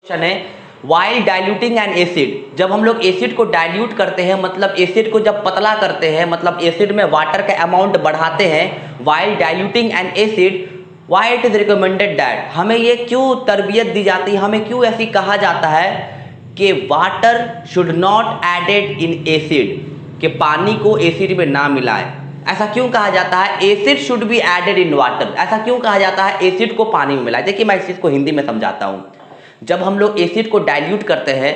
Question है while diluting N acid. जब हम लोग एसिड को डाइल्यूट करते हैं, मतलब एसिड को जब पतला करते हैं, मतलब एसिड में वाटर का अमाउंट बढ़ाते हैं, while diluting N acid why it is recommended that, हमें ये क्यों तरबियत दी जाती है, हमें क्यों ऐसी कहा जाता है कि water should not added in acid, कि पानी को एसिड में ना मिलाएं। ऐसा क्यों कहा जाता है? Acid should be added in water, ऐसा क्यों कहा जाता है एसिड को पानी में मिलाएं? देखिए मैं इस चीज को हिंदी में समझाता हूं। जब हम लोग एसिड को डाइल्यूट करते हैं,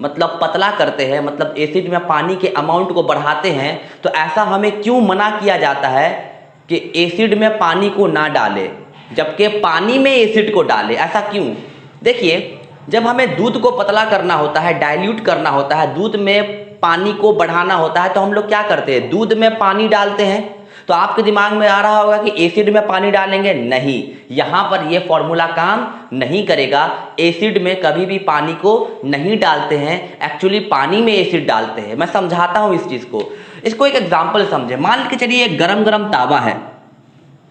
मतलब पतला करते हैं, मतलब एसिड में पानी के अमाउंट को बढ़ाते हैं, तो ऐसा हमें क्यों मना किया जाता है कि एसिड में पानी को ना डाले, जबकि पानी में एसिड को डाले? ऐसा क्यों? देखिए, जब हमें दूध को पतला करना होता है, डाइल्यूट करना होता है, दूध में पानी को बढ़ाना होता है, तो हम लोग क्या करते हैं? दूध में पानी डालते हैं। तो आपके दिमाग में आ रहा होगा कि एसिड में पानी डालेंगे, नहीं, यहां पर यह फॉर्मूला काम नहीं करेगा। एसिड में कभी भी पानी को नहीं डालते हैं, एक्चुअली पानी में एसिड डालते हैं। मैं समझाता हूं इस चीज को। इसको एक एग्जांपल समझे। मान के चलिए एक गरम गरम तावा है,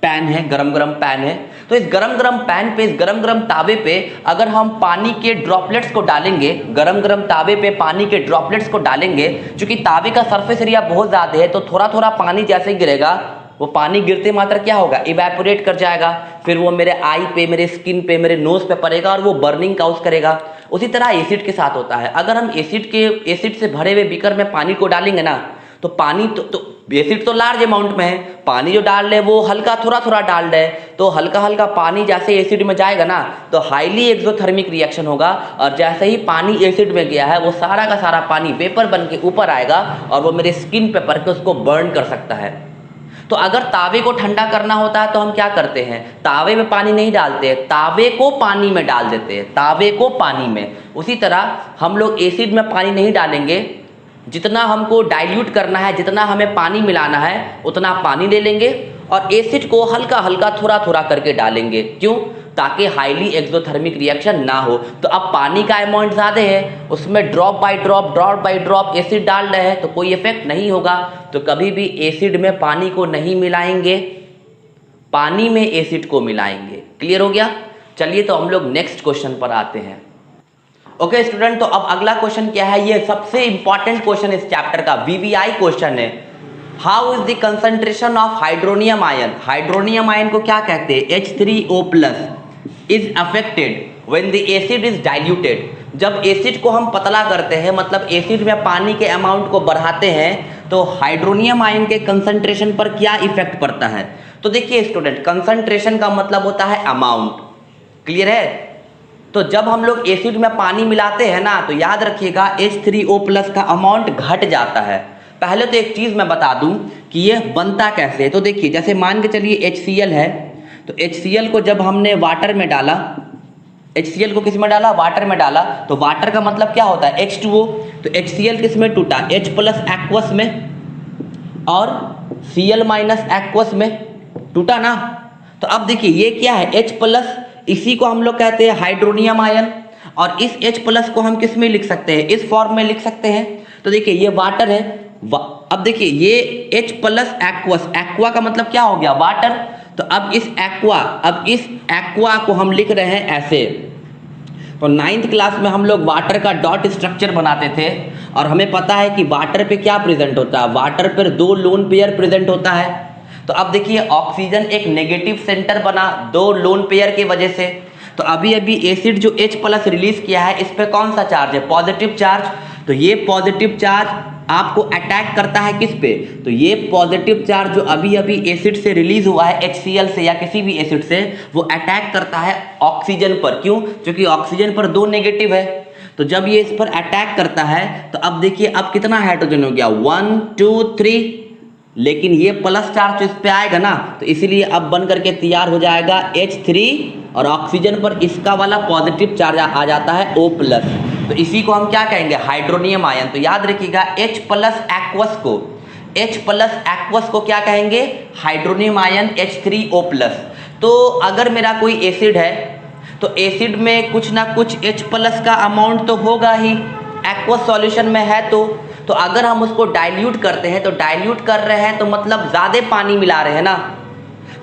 पैन है, गरम गरम पैन है। तो इस गरम गरम पैन पे, इस गरम गरम तावे पे अगर हम पानी के ड्रॉपलेट्स को डालेंगे, गरम गरम तावे पे पानी के ड्रॉपलेट्स को डालेंगे, क्योंकि तावे का सरफेस एरिया बहुत ज़्यादा है, तो थोड़ा थोड़ा पानी जैसे ही गिरेगा, वो पानी गिरते मात्र क्या होगा? इवेपोरेट कर जाएगा। फिर वो मेरे आई पे, मेरे स्किन पे, मेरे नोज पे पड़ेगा और वो बर्निंग काउज करेगा। उसी तरह एसिड के साथ होता है। अगर हम एसिड से भरे हुए बीकर में पानी को डालेंगे ना, तो पानी तो एसिड तो लार्ज अमाउंट में है, पानी जो डाल रहे वो हल्का थोड़ा थोड़ा डाल रहे, तो हल्का हल्का पानी जैसे एसिड में जाएगा ना, तो हाईली एक्सोथर्मिक रिएक्शन होगा, और जैसे ही पानी एसिड में गया है, वो सारा का सारा पानी वेपर बन के ऊपर आएगा और वो मेरे स्किन पे पड़ के उसको बर्न कर सकता है। तो अगर तावे को ठंडा करना होता है तो हम क्या करते हैं? तावे में पानी नहीं डालते हैं, तावे को पानी में डाल देते हैं, तावे को पानी में। उसी तरह हम लोग एसिड में पानी नहीं डालेंगे, जितना हमको डाइल्यूट करना है, जितना हमें पानी मिलाना है, उतना पानी ले लेंगे और एसिड को हल्का हल्का थोड़ा थोड़ा करके डालेंगे। क्यों? ताकि हाईली एक्सोथर्मिक रिएक्शन ना हो। तो अब पानी का अमाउंट ज़्यादा है, उसमें ड्रॉप बाय ड्रॉप एसिड डाल रहे हैं, तो कोई इफेक्ट नहीं होगा। तो कभी भी एसिड में पानी को नहीं मिलाएंगे, पानी में एसिड को मिलाएंगे। क्लियर हो गया? चलिए तो हम लोग नेक्स्ट क्वेश्चन पर आते हैं। ओके स्टूडेंट, तो अब अगला क्वेश्चन क्या है? ये सबसे इंपॉर्टेंट क्वेश्चन इस चैप्टर का वीवीआई क्वेश्चन है। How is the concentration of hydronium ion? Hydronium ion को क्या कहते हैं? H3O+ is affected when the acid is diluted. जब एसिड को हम पतला करते हैं, मतलब एसिड में पानी के अमाउंट को बढ़ाते हैं, तो हाइड्रोनियम आयन के कंसंट्रेशन पर क्या इफेक्ट पड़ता है? तो देखिए स्टूडेंट, कंसंट्रेशन का मतलब होता है अमाउंट। क्लियर है? तो जब हम लोग एसिड में पानी मिलाते हैं ना, तो याद रखिएगा H3O+ का अमाउंट घट जाता है। पहले तो एक चीज़ मैं बता दूं कि ये बनता कैसे है। तो देखिए, जैसे मान के चलिए HCl है, तो HCl को जब हमने वाटर में डाला, HCl को किस में डाला? वाटर में डाला। तो वाटर का मतलब क्या होता है? H2O। तो HCl किस में टूटा? H+ एक्वस में और Cl- एक्वस में टूटा ना। तो अब देखिए ये क्या है? H+, इसी को हम लोग कहते हैं हाइड्रोनियम आयन, और इस H+ को हम किस में लिख सकते हैं? इस फॉर्म में लिख सकते हैं। तो देखिए ये वाटर है, अब देखिए ये H+ एक्वस, एक्वा का मतलब क्या हो गया? वाटर। तो अब इस एक्वा को हम लिख रहे हैं ऐसे। तो 9th क्लास में हम लोग वाटर का डॉट स्ट्रक्चर बनाते थे, और हमें पता है कि वाटर पे क्या प्रेजेंट होता है? वाटर पर 2 लोन पेयर प्रेजेंट होता है। तो अब देखिए ऑक्सीजन एक नेगेटिव सेंटर बना 2 लोन पेयर की वजह से। तो अभी एसिड जो H+ रिलीज किया है, इस पे कौन सा चार्ज है? Positive charge. तो ये पॉजिटिव चार्ज आपको अटैक करता है किस पे? तो ये पॉजिटिव चार्ज जो अभी एसिड से रिलीज हुआ है, HCl से या किसी भी एसिड से, वो अटैक करता है ऑक्सीजन पर। क्यों? क्योंकि ऑक्सीजन पर 2 नेगेटिव है। तो जब ये इस पर अटैक करता है, तो अब देखिए अब कितना हाइड्रोजन हो गया? 1 2 3, लेकिन ये प्लस चार्ज इस पे आएगा ना, तो इसीलिए अब बन करके तैयार हो जाएगा H3, और ऑक्सीजन पर इसका वाला पॉजिटिव चार्ज आ जाता है O+। तो इसी को हम क्या कहेंगे? Hydronium ion. तो याद रखिएगा H+ एक्वस को क्या कहेंगे? Hydronium ion H3O+। तो अगर मेरा कोई एसिड है, तो एसिड में कुछ ना कुछ H+ का अमाउंट तो होगा ही, एक्वस सॉल्यूशन में है। तो अगर हम उसको डाइल्यूट करते हैं, तो डाइल्यूट कर रहे हैं तो मतलब ज़्यादा पानी मिला रहे हैं ना।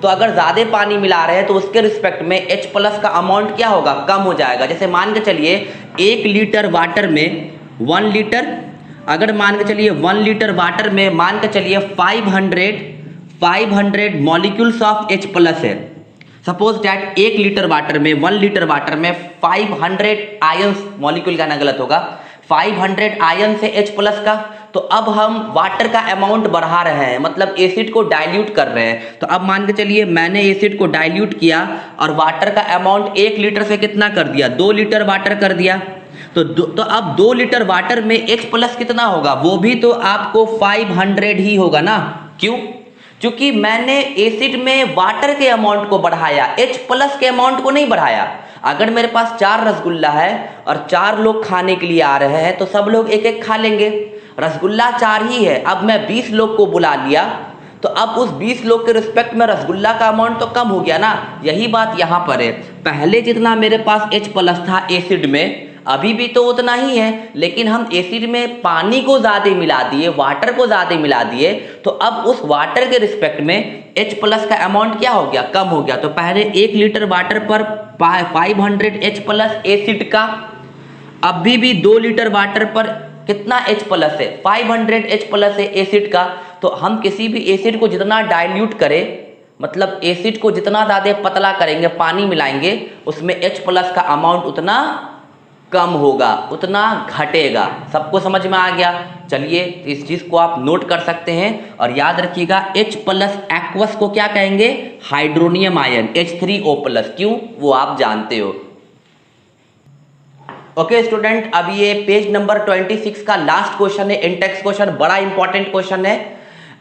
तो अगर ज़्यादा पानी मिला रहे हैं तो उसके रिस्पेक्ट में H प्लस का अमाउंट क्या होगा, कम हो जाएगा। जैसे मान के चलिए 1 लीटर वाटर में 1 लीटर, अगर मान के चलिए 1 लीटर वाटर में मान के चलिए 500 मॉलिक्यूल्स ऑफ H प्लस है। सपोज डैट 1 लीटर वाटर में 1 लीटर वाटर में 500 आयंस, मॉलिक्यूल कहना गलत होगा, 500 आयन से H प्लस का। तो अब हम वाटर का अमाउंट बढ़ा रहे हैं, मतलब एसिड को डाइल्यूट कर रहे हैं। तो अब मान के चलिए मैंने एसिड को डाइल्यूट किया और वाटर का अमाउंट 1 लीटर से कितना कर दिया, 2 लीटर वाटर कर दिया। तो अब 2 लीटर वाटर में H प्लस कितना होगा, वो भी तो आपको 500 ही होगा ना। क्यों? क्योंकि मैंने एसिड में वाटर के अमाउंट को बढ़ाया, H प्लस के अमाउंट को नहीं बढ़ाया। अगर मेरे पास 4 रसगुल्ला है और 4 लोग खाने के लिए आ रहे हैं तो सब लोग एक एक खा लेंगे। रसगुल्ला 4 ही है, अब मैं 20 लोग को बुला लिया तो अब उस 20 लोग के रिस्पेक्ट में रसगुल्ला का अमाउंट तो कम हो गया ना। यही बात यहाँ पर है, पहले जितना मेरे पास H प्लस था एसिड में, अभी भी तो उतना ही है, लेकिन हम एसिड में पानी को ज़्यादा मिला दिए, वाटर को ज़्यादा मिला दिए, तो अब उस वाटर के रिस्पेक्ट में H प्लस का अमाउंट क्या हो गया, कम हो गया। तो पहले 1 लीटर वाटर पर 500 H प्लस एसिड का, अभी भी 2 लीटर वाटर पर कितना H प्लस है, 500 H प्लस है एसिड का। तो हम किसी भी एसिड को जितना डाइल्यूट करें, मतलब एसिड को जितना ज़्यादा पतला करेंगे, पानी मिलाएंगे, उसमें H प्लस का अमाउंट उतना कम होगा, उतना घटेगा। सबको समझ में आ गया? चलिए इस चीज़ को आप नोट कर सकते हैं और याद रखिएगा H प्लस एक्वस को क्या कहेंगे, हाइड्रोनियम आयन H3O प्लस। क्यों, वो आप जानते हो। ओके स्टूडेंट, अब ये पेज नंबर 26 का लास्ट क्वेश्चन है, इंटेक्स क्वेश्चन, बड़ा इंपॉर्टेंट क्वेश्चन है।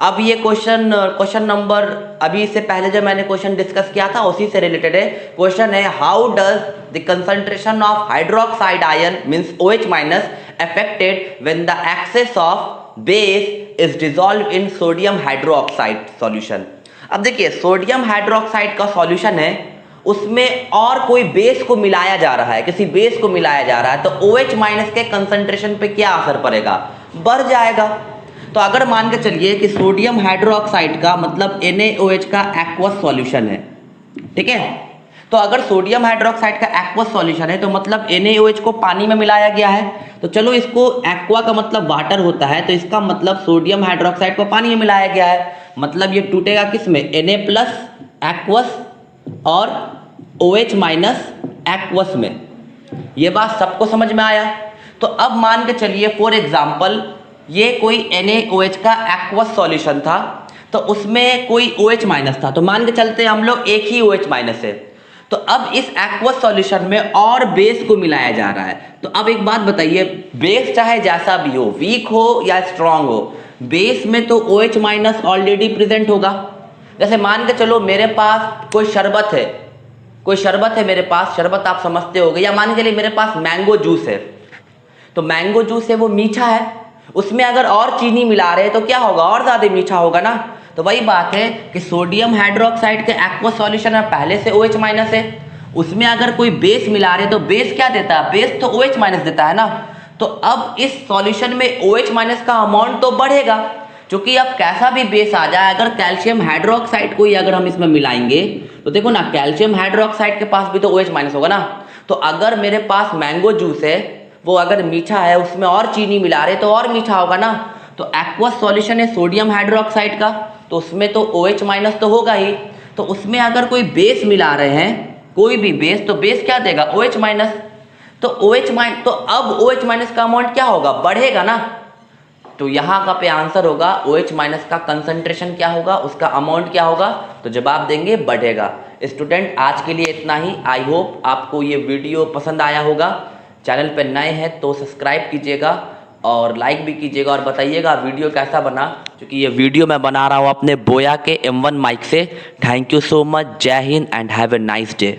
अब ये क्वेश्चन नंबर, अभी इससे पहले जब मैंने क्वेश्चन डिस्कस किया था उसी से रिलेटेड है। क्वेश्चन है, how does the concentration of hydroxide ion means OH minus affected when the excess of base is dissolve in sodium hydroxide solution. अब देखिए सोडियम हाइड्रोक्साइड का सॉल्यूशन है, उसमें और कोई बेस को मिलाया जा रहा है, किसी बेस को मिलाया जा रहा है, तो OH माइनस के कंसंट्रेशन पे क्या असर पड़ेगा, बढ़ जाएगा। तो अगर मान के चलिए कि सोडियम हाइड्रोक्साइड का मतलब NaOH का एक्वस सॉल्यूशन है, ठीक है, तो अगर सोडियम हाइड्रोक्साइड का एक्वस सॉल्यूशन है तो मतलब NaOH को पानी में मिलाया गया है। तो चलो इसको एक्वा का मतलब वाटर होता है, तो इसका मतलब सोडियम हाइड्रोक्साइड को पानी में मिलाया गया है, मतलब ये टूटेगा किस में, Na प्लस एक्वस और OH माइनस एक्वस में। ये बात सबको समझ में आया? तो अब मान के चलिए फॉर एग्जाम्पल ये कोई NaOH का एक्वस सॉल्यूशन था, तो उसमें कोई OH माइनस था, तो मान के चलते हम लोग एक ही OH माइनस है। तो अब इस एक्वस सॉल्यूशन में और बेस को मिलाया जा रहा है। तो अब एक बात बताइए, बेस चाहे जैसा भी हो, वीक हो या स्ट्रांग हो, बेस में तो OH माइनस ऑलरेडी प्रेजेंट होगा। जैसे मान के चलो मेरे पास कोई शरबत है, मेरे पास शरबत आप समझते होगे, या मान के चलिए मेरे पास मैंगो जूस है, तो मैंगो जूस है वो मीठा है, उसमें अगर और चीनी मिला रहे तो क्या होगा, और ज़्यादा मीठा होगा ना। तो वही बात है कि सोडियम हाइड्रोक्साइड के एक्वस सॉल्यूशन में पहले से OH माइनस है, उसमें अगर कोई बेस मिला रहे तो बेस क्या देता है, बेस तो OH माइनस देता है ना। तो अब इस सॉल्यूशन में OH माइनस का अमाउंट तो बढ़ेगा, क्योंकि अब कैसा भी बेस आ जाए, अगर कैल्शियम हाइड्रोक्साइड को ही अगर हम इसमें मिलाएंगे तो देखो ना, कैल्शियम हाइड्रोक्साइड के पास भी तो OH माइनस होगा ना। तो अगर मेरे पास मैंगो जूस है, वो अगर मीठा है, उसमें और चीनी मिला रहे तो और मीठा होगा ना। तो एक्वस सॉल्यूशन है सोडियम हाइड्रोक्साइड का, तो उसमें तो OH माइनस तो होगा ही। तो उसमें अगर कोई बेस मिला रहे हैं, कोई भी बेस, तो बेस क्या देगा, OH माइनस। तो अब OH माइनस का अमाउंट क्या होगा, बढ़ेगा ना। तो यहाँ का पे आंसर होगा OH माइनस का कंसंट्रेशन क्या होगा, उसका अमाउंट क्या होगा, तो जवाब देंगे बढ़ेगा। स्टूडेंट आज के लिए इतना ही। आई होप आपको ये वीडियो पसंद आया होगा। चैनल पर नए हैं तो सब्सक्राइब कीजिएगा और लाइक भी कीजिएगा और बताइएगा वीडियो कैसा बना, क्योंकि ये वीडियो मैं बना रहा हूँ अपने बोया के M1 माइक से। Thank you so much. जय Hind and have a nice day.